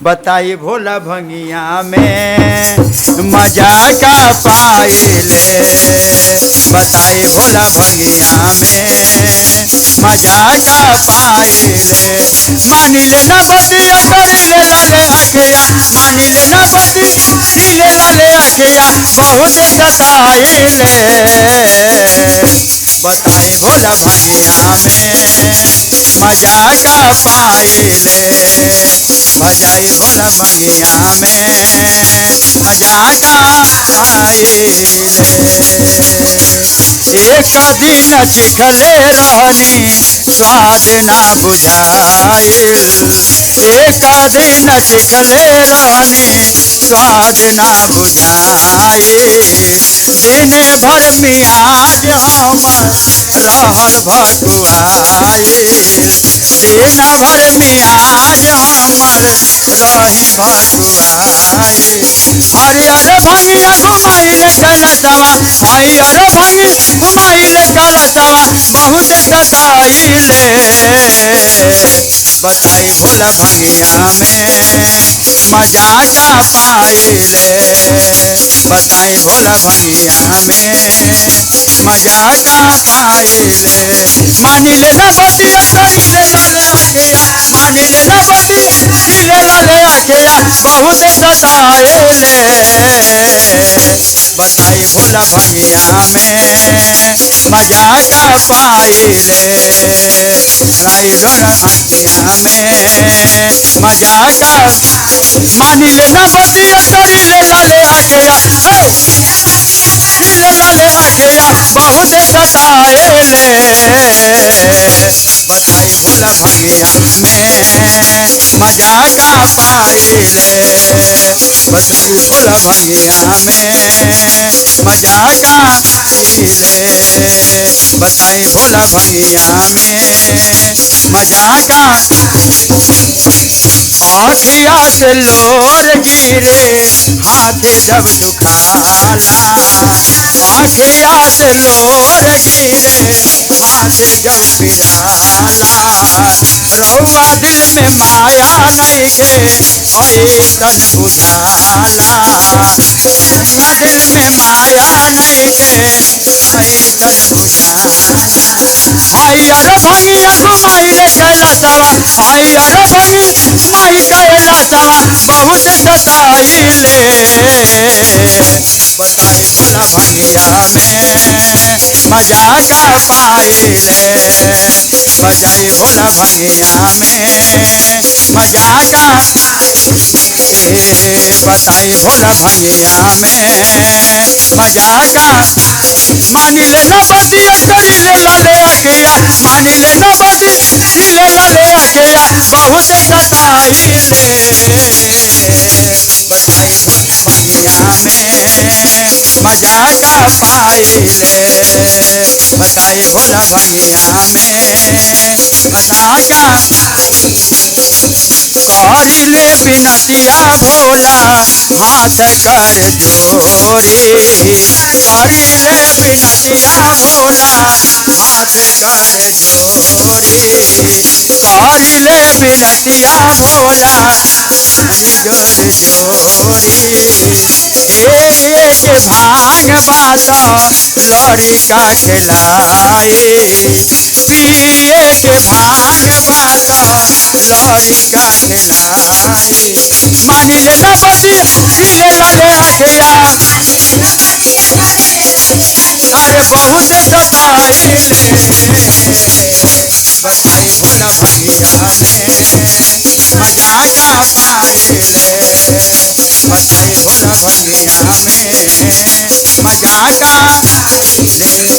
बताई भोला भंगिया में मजा का पाइले। बताई भोला भंगिया में मजा का पाइले। मानी ले ना बतिया करी ले लाले अखिया, मानी ले ना बतिया करी ले लाले अखिया, बहुत सताइले। बताई भोला भंगिया में मजा का पाइले। बजाई भोला भंगिया में मजा का पाइले। एक दिन चिखले रहनी स्वाद ना बुझाइल। एक दिन चिखले रहनी स्वाद ना बुझाइल। दिन भर मियाज हमर रहल भकुआइल। दिन भर मियाज हमर रही भकुआइल। हरियर भंगिया घुमाइल कैलसवा, हरियर भंगिया घुमाइल कैलसवा, बहुत सताइले। बताई भोला भंगिया में मजा का पाइले। बताई भोला भंगिया में मजा का पाइले। मानी ले ना बतिया करी ले लाले अखिया, मानी ले ना बतिया करी ले लाले अखिया, बहुत सताइले। बताई भोला भंगिया में मजा का पाइले। बताई भोला भंगिया में मजा का। मानी ले ना बतिया करी ले लाले अखिया, करी ले लाले अखिया, बहुत सताइले। बताई भोला भंगिया में मजा का पाइले। बताई भोला भंगिया में मजा का पाइले। बताई भोला भंगिया में मजा का। आँखिया से लोर गिरे हाथे जब दुखाला। आँखिया से लोर गिरे हाथे जब पिराला। रउआ दिल में माया नहीं खे ऐसन बुझाला। रउआ दिल में माया नहीं खे ऐसन बुझाला। हरियर भंगिया घुमाइल कैलसवा, हरियर भंगिया घुमाई कैलसवा, बहुत सताइले। बताई भोला भंगिया में मजा का पाइले। बजाई भोला भंगिया में मजा का पाइले। बताई भोला भंगिया में मजा का। मानी ले ना बतिया करी ले लाले अखिया, मानी ले ना बतिया करी ले लाले अखिया, बहुत सताइले। बताई भोला भंगिया में मजा का पाइले। बताई भोला भंगिया में मजा का। करिले बिनतिया भोला हाथ कर जोरी। करिले बिनतिया भोला हाथ कर जोरी। करिले बिनतिया भोला हरी जोर जोरी। एक भांग बासा लड़का खिलाई। पिए के भांग बासा लड़का खिलाई। मानी ले ना बतिया करी ले लाले अखिया, अरे बहुत सताइले। बताई भोला भंगिया में मजा का पाइले। बताई भोला भंगिया में मजा का।